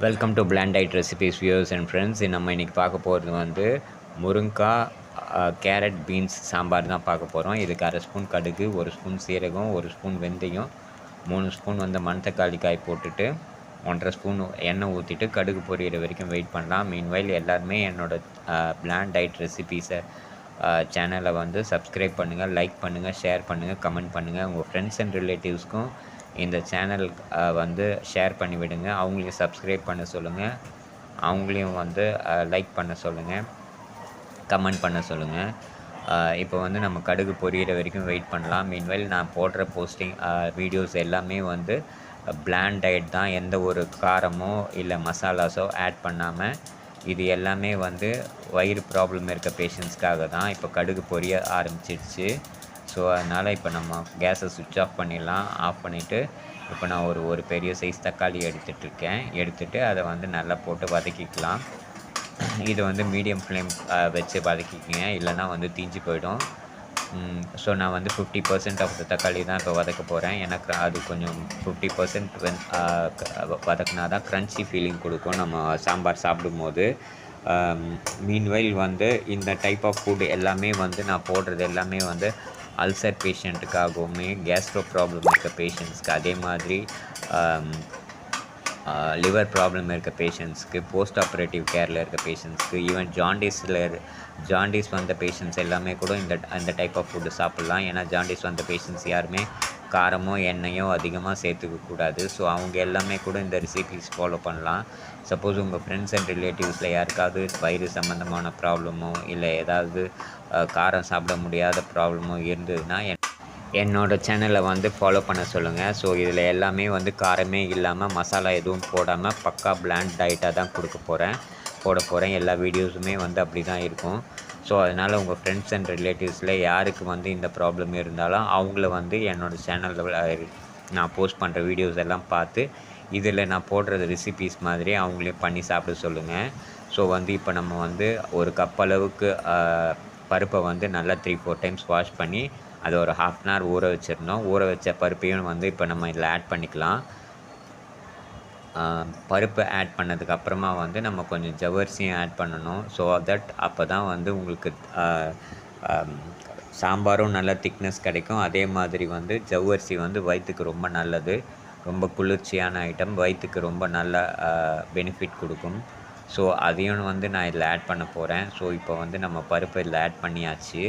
Welcome to plant diet recipes viewers and friends. நம்ம இன்றைக்கி பார்க்க போகிறது வந்து முருங்காய் கேரட் பீன்ஸ் சாம்பார் தான் பார்க்க போகிறோம். இதுக்கு 1/2 ஸ்பூன் கடுகு, 1 ஸ்பூன் சீரகம், 1 ஸ்பூன் வெந்தயம், 3 ஸ்பூன் வந்து மணத்தக்காளி காய் போட்டுட்டு 1.5 ஸ்பூன் எண்ணெய் ஊற்றிட்டு கடுகு பொரியிற வரைக்கும் வெயிட் பண்ணலாம். மீன்வைல் எல்லாருமே என்னோடய பிளாண்ட் டயட் ரெசிபீஸை சேனலை வந்து சப்ஸ்கிரைப் பண்ணுங்கள், லைக் பண்ணுங்கள், ஷேர் பண்ணுங்கள், கமெண்ட் பண்ணுங்கள். உங்கள் ஃப்ரெண்ட்ஸ் அண்ட் ரிலேட்டிவ்ஸ்க்கும் இந்த சேனல் வந்து ஷேர் பண்ணி விடுங்க. அவங்களையும் சப்ஸ்கிரைப் பண்ண சொல்லுங்கள், அவங்களையும் வந்து லைக் பண்ண சொல்லுங்கள், கமெண்ட் பண்ண சொல்லுங்கள். இப்போ வந்து நம்ம கடுகு பொரியிற வரைக்கும் வெயிட் பண்ணலாம். மீன்வைல் நான் போடுற வீடியோஸ் எல்லாமே வந்து பிளாண்ட் டயட் தான். எந்த ஒரு காரமோ இல்லை மசாலாஸோ ஆட் பண்ணாமல், இது எல்லாமே வந்து வயிறு ப்ராப்ளம் இருக்க பேஷண்ட்ஸ்க்காக தான். இப்போ கடுகு பொரிய ஆரம்பிச்சிடுச்சு. ஸோ அதனால் இப்போ நம்ம கேஸை சுவிட்ச் ஆஃப் பண்ணிடலாம். ஆஃப் பண்ணிவிட்டு இப்போ நான் ஒரு பெரிய சைஸ் தக்காளி எடுத்துகிட்டு அதை வந்து நல்லா போட்டு வதக்கிக்கலாம். இது வந்து மீடியம் ஃப்ளேம் வச்சு வதக்கிக்கங்க, இல்லைனா வந்து தீஞ்சு போயிடும். ஸோ நான் வந்து 50% ஆஃப் த தக்காளி தான் இப்போ வதக்க போகிறேன். எனக்கு அது கொஞ்சம் 50% வதக்கினா தான் க்ரன்ச்சி ஃபீலிங் கொடுக்கும் நம்ம சாம்பார் சாப்பிடும்போது. மீன்வைல் வந்து இந்த டைப் ஆஃப் ஃபுட் எல்லாமே வந்து நான் போடுறது எல்லாமே வந்து அல்சர் பேஷண்ட்டுக்காகவுமே, கேஸ்ட்ரோ ப்ராப்ளம் இருக்க பேஷண்ட்ஸ்க்கு, அதே மாதிரி லிவர் ப்ராப்ளம் இருக்க பேஷண்ட்ஸ்க்கு, போஸ்ட் ஆப்ரேட்டிவ் கேரில் இருக்க பேஷண்ட்ஸ்க்கு, ஈவன் ஜாண்டிஸ் வந்த பேஷண்ட்ஸ் எல்லாமே கூட இந்த டைப் ஆஃப் ஃபுட்டு சாப்பிட்லாம். ஏன்னா ஜாண்டிஸ் வந்த பேஷண்ட்ஸ் யாருமே காரமோ எண்ணெயோ அதிகமாக சேர்த்துக்கக்கூடாது. ஸோ அவங்க எல்லாமே கூட இந்த ரெசிபீஸ் ஃபாலோ பண்ணலாம். சப்போஸ் உங்கள் ஃப்ரெண்ட்ஸ் அண்ட் ரிலேட்டிவ்ஸில் யாருக்காவது வயிறு சம்மந்தமான ப்ராப்ளமோ இல்லை ஏதாவது காரம் சாப்பிட முடியாத ப்ராப்ளமோ இருந்ததுன்னா என்னோடய சேனலை வந்து ஃபாலோ பண்ண சொல்லுங்கள். ஸோ இதில் எல்லாமே வந்து காரமே இல்லாமல், மசாலா எதுவும் போடாமல் பக்கா பிளாண்ட் டயட்டாக தான் போட போகிறேன். எல்லா வீடியோஸுமே வந்து அப்படி தான் இருக்கும். ஸோ அதனால் உங்கள் ஃப்ரெண்ட்ஸ் அண்ட் ரிலேட்டிவ்ஸில் யாருக்கு வந்து இந்த ப்ராப்ளம் இருந்தாலும் அவங்கள வந்து என்னோடய சேனலில் நான் போஸ்ட் பண்ணுற வீடியோஸ் எல்லாம் பார்த்து இதில் நான் போடுற ரெசிபீஸ் மாதிரி அவங்களையும் பண்ணி சாப்பிட சொல்லுங்கள். ஸோ வந்து இப்போ நம்ம வந்து ஒரு கப் அளவுக்கு பருப்பை வந்து நல்லா 3-4 டைம்ஸ் வாஷ் பண்ணி அதை ஒரு 1/2 அன் ஹவர் ஊற வச்சிடணும். ஊற வச்ச பருப்பையும் வந்து இப்போ நம்ம இதில் ஆட் பண்ணிக்கலாம். பருப்பு ஆட் பண்ணதுக்கப்புறமா வந்து நம்ம கொஞ்சம் ஜவ்வரிசியும் ஆட் பண்ணணும். ஸோ தட் அப்போ தான் வந்து உங்களுக்கு சாம்பாரும் நல்ல திக்னஸ் கிடைக்கும். அதே மாதிரி வந்து ஜவ்வரிசி வந்து வயிற்றுக்கு ரொம்ப நல்லது, ரொம்ப குளிர்ச்சியான ஐட்டம், வயிற்றுக்கு ரொம்ப நல்ல பெனிஃபிட் கொடுக்கும். ஸோ அதையும் வந்து நான் இதில் ஆட் பண்ண போகிறேன். ஸோ இப்போ வந்து நம்ம பருப்பு இதில் ஆட் பண்ணியாச்சு.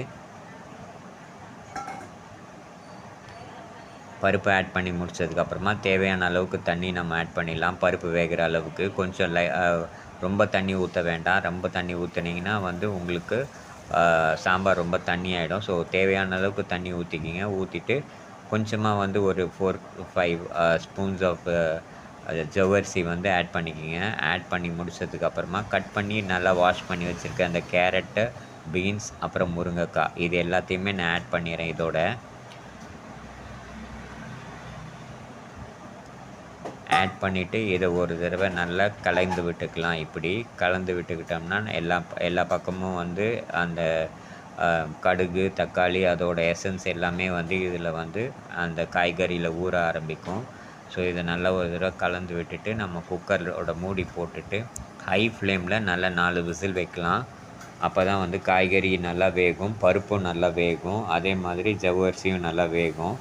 பருப்பு ஆட் பண்ணி முடிச்சதுக்கப்புறமா தேவையான அளவுக்கு தண்ணி நம்ம ஆட் பண்ணிடலாம். பருப்பு வேகிற அளவுக்கு கொஞ்சம் ரொம்ப தண்ணி ஊற்ற வேண்டாம். ரொம்ப தண்ணி ஊற்றுனீங்கன்னா வந்து உங்களுக்கு சாம்பார் ரொம்ப தண்ணி ஆகிடும். ஸோ தேவையான அளவுக்கு தண்ணி ஊற்றிக்கிங்க. ஊற்றிட்டு கொஞ்சமாக வந்து ஒரு 4-5 ஸ்பூன்ஸ் ஆஃப் ஜவ்வரிசி வந்து ஆட் பண்ணிக்கிங்க. ஆட் பண்ணி முடிச்சதுக்கப்புறமா கட் பண்ணி நல்லா வாஷ் பண்ணி வச்சுருக்க அந்த கேரட்டு, பீன்ஸ், அப்புறம் முருங்கைக்காய் இது எல்லாத்தையுமே நான் ஆட் பண்ணிடுறேன். இதோட ஆட் பண்ணிவிட்டு இதை ஒரு தடவை நல்லா கலந்து விட்டுக்கலாம். இப்படி கலந்து விட்டுக்கிட்டோம்னா எல்லா பக்கமும் வந்து அந்த கடுகு, தக்காளி அதோட எசன்ஸ் எல்லாமே வந்து இதில் வந்து அந்த காய்கறியில் ஊற ஆரம்பிக்கும். ஸோ இதை நல்லா ஒரு தடவை கலந்து விட்டுட்டு நம்ம குக்கரோட மூடி போட்டுட்டு ஹை ஃப்ளேமில் நல்லா 4 விசில் வைக்கலாம். அப்போ தான் வந்து காய்கறி நல்லா வேகும், பருப்பும் நல்லா வேகும், அதே மாதிரி ஜவ்வரிசியும் நல்லா வேகும்.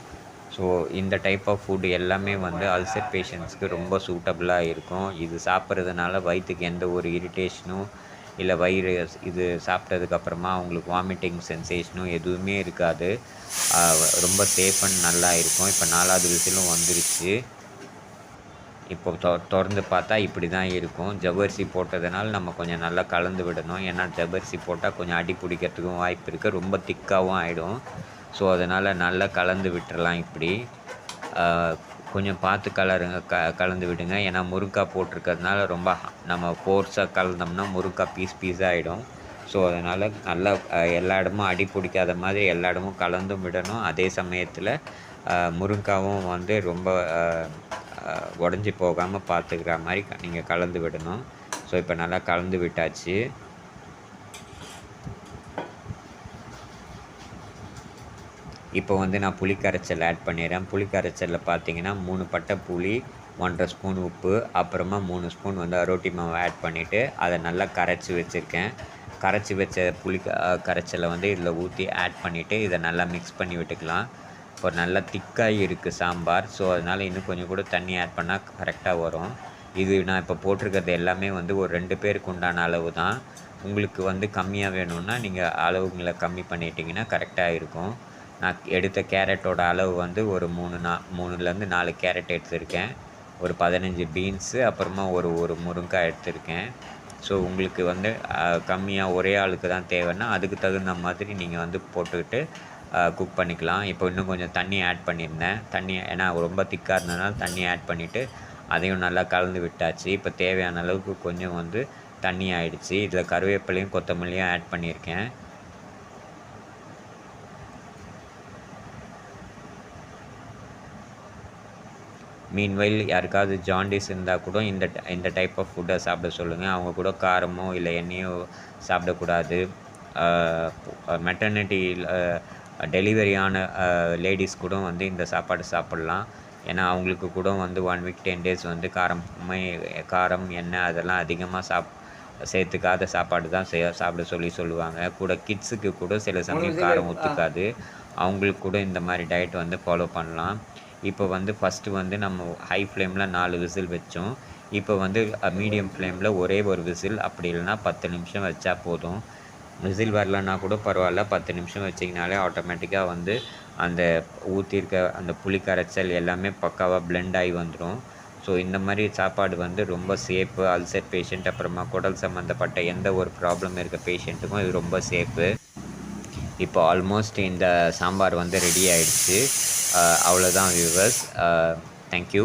ஸோ இந்த டைப் ஆஃப் ஃபுட் எல்லாமே வந்து அல்சர் பேஷண்ட்ஸ்க்கு ரொம்ப சூட்டபுளாக இருக்கும். இது சாப்பிட்றதுனால வயிற்றுக்கு எந்த ஒரு இரிட்டேஷனும் இல்லை வயிறு இது சாப்பிட்டதுக்கப்புறமா அவங்களுக்கு வாமிட்டிங் சென்சேஷனும் எதுவுமே இருக்காது. ரொம்ப சேஃப் அண்ட் நல்லா இருக்கும். இப்போ 4வது விசிலும் வந்துருச்சு. இப்போ திறந்து பார்த்தா இப்படி தான் இருக்கும். ஜவ்வரிசி போட்டதுனால நம்ம கொஞ்சம் நல்லா கலந்து விடணும். ஏன்னா ஜவ்வரிசி போட்டால் கொஞ்சம் அடி பிடிக்கிறதுக்கும் வாய்ப்பு இருக்குது, ரொம்ப திக்காகவும் ஆகிடும். ஸோ அதனால் நல்லா கலந்து விட்டுறலாம். இப்படி கொஞ்சம் பார்த்து கலந்து விடுங்க. ஏன்னா முருங்காய் போட்டிருக்கிறதுனால ரொம்ப நம்ம ஃபோர்ஸாக கலந்தோம்னா முருங்காய் பீஸாக ஆகிடும். ஸோ அதனால் நல்லா எல்லா இடமும் அடி பிடிக்காத மாதிரி எல்லா இடமும் கலந்தும் விடணும். அதே சமயத்தில் முருங்காவும் வந்து ரொம்ப உடஞ்சி போகாமல் பார்த்துக்கிற மாதிரி நீங்கள் கலந்து விடணும். ஸோ இப்போ நல்லா கலந்து விட்டாச்சு. இப்போ வந்து நான் புளி கரைச்சல் ஆட் பண்ணிடுறேன். புளி கரைச்சலில் பார்த்தீங்கன்னா 3 பட்டை புளி, 1½ ஸ்பூன் உப்பு, அப்புறமா 3 ஸ்பூன் வந்து அரோட்டி மாவு ஆட் பண்ணிவிட்டு அதை நல்லா கரைச்சி வச்சுருக்கேன். கரைச்சி வச்ச கரைச்சலை வந்து இதில் ஊற்றி ஆட் பண்ணிவிட்டு இதை நல்லா மிக்ஸ் பண்ணி விட்டுக்கலாம். இப்போ நல்லா திக்காகி இருக்குது சாம்பார். ஸோ அதனால் இன்னும் கொஞ்சம் கூட தண்ணி ஆட் பண்ணால் கரெக்டாக வரும். இது நான் இப்போ போட்டிருக்கிறது எல்லாமே வந்து ஒரு 2 பேருக்கு உண்டான அளவு தான். உங்களுக்கு வந்து கம்மியாக வேணும்னா நீங்கள் அளவுங்களை கம்மி பண்ணிட்டீங்கன்னா கரெக்டாக இருக்கும். நான் எடுத்த கேரட்டோட அளவு வந்து ஒரு 3லேருந்து 4 கேரட் எடுத்திருக்கேன். ஒரு 15 பீன்ஸு, அப்புறமா ஒரு முருங்காய் எடுத்திருக்கேன். ஸோ உங்களுக்கு வந்து கம்மியாக ஒரே ஆளுக்கு தான் தேவைன்னா அதுக்கு தகுந்த மாதிரி நீங்கள் வந்து போட்டுக்கிட்டு குக் பண்ணிக்கலாம். இப்போ இன்னும் கொஞ்சம் தண்ணி ஆட் பண்ணியிருந்தேன். தண்ணி ஏன்னா ரொம்ப திக்காக இருந்ததுனால தண்ணி ஆட் பண்ணிவிட்டு அதையும் நல்லா கலந்து விட்டாச்சு. இப்போ தேவையான அளவுக்கு கொஞ்சம் வந்து தண்ணி ஆயிடுச்சு. இதில் கருவேப்பிலையும் கொத்தமல்லியும் ஆட் பண்ணியிருக்கேன். மீன்வைல் யாருக்காவது ஜாண்டிஸ் இருந்தால் கூட இந்த டைப் ஆஃப் ஃபுட்டை சாப்பிட சொல்லுங்கள். அவங்க கூட காரமோ இல்லை எண்ணெயோ சாப்பிடக்கூடாது. மெட்டர்னிட்டியில் டெலிவரியான லேடிஸ் கூட வந்து இந்த சாப்பாடு சாப்பிட்லாம். ஏன்னா அவங்களுக்கு கூட வந்து 1 வீக் 10 டேஸ் வந்து காரம், எண்ணெய் அதெல்லாம் அதிகமாக சேர்த்துக்காத சாப்பாடு தான் சாப்பிட சொல்லுவாங்க. கூட கிட்ஸுக்கு கூட சில சமயம் காரம் ஒத்துக்காது. அவங்களுக்கு கூட இந்த மாதிரி டயட் வந்து ஃபாலோ பண்ணலாம். இப்போ வந்து ஃபஸ்ட்டு வந்து நம்ம ஹை ஃப்ளேமில் 4 விசில் வச்சோம். இப்போ வந்து மீடியம் ஃப்ளேமில் ஒரே ஒரு விசில், அப்படி இல்லைனா 10 நிமிஷம் வச்சா போதும். விசில் வரலன்னா கூட பரவாயில்ல, 10 நிமிஷம் வச்சிங்கனாலே ஆட்டோமேட்டிக்காக வந்து அந்த ஊற்றிருக்க அந்த புளி கரைச்சல் எல்லாமே பக்காவாக பிளெண்ட் ஆகி வந்துடும். ஸோ இந்த மாதிரி சாப்பாடு வந்து ரொம்ப சேஃபு. அல்சர் பேஷண்ட், அப்புறமா குடல் சம்மந்தப்பட்ட எந்த ஒரு ப்ராப்ளம் இருக்க பேஷண்ட்டுக்கும் இது ரொம்ப சேஃபு. இப்போ ஆல்மோஸ்ட் இந்த சாம்பார் வந்து ரெடி ஆயிடுச்சு. அவ்வளோதான் வியூவர்ஸ். தேங்க்யூ.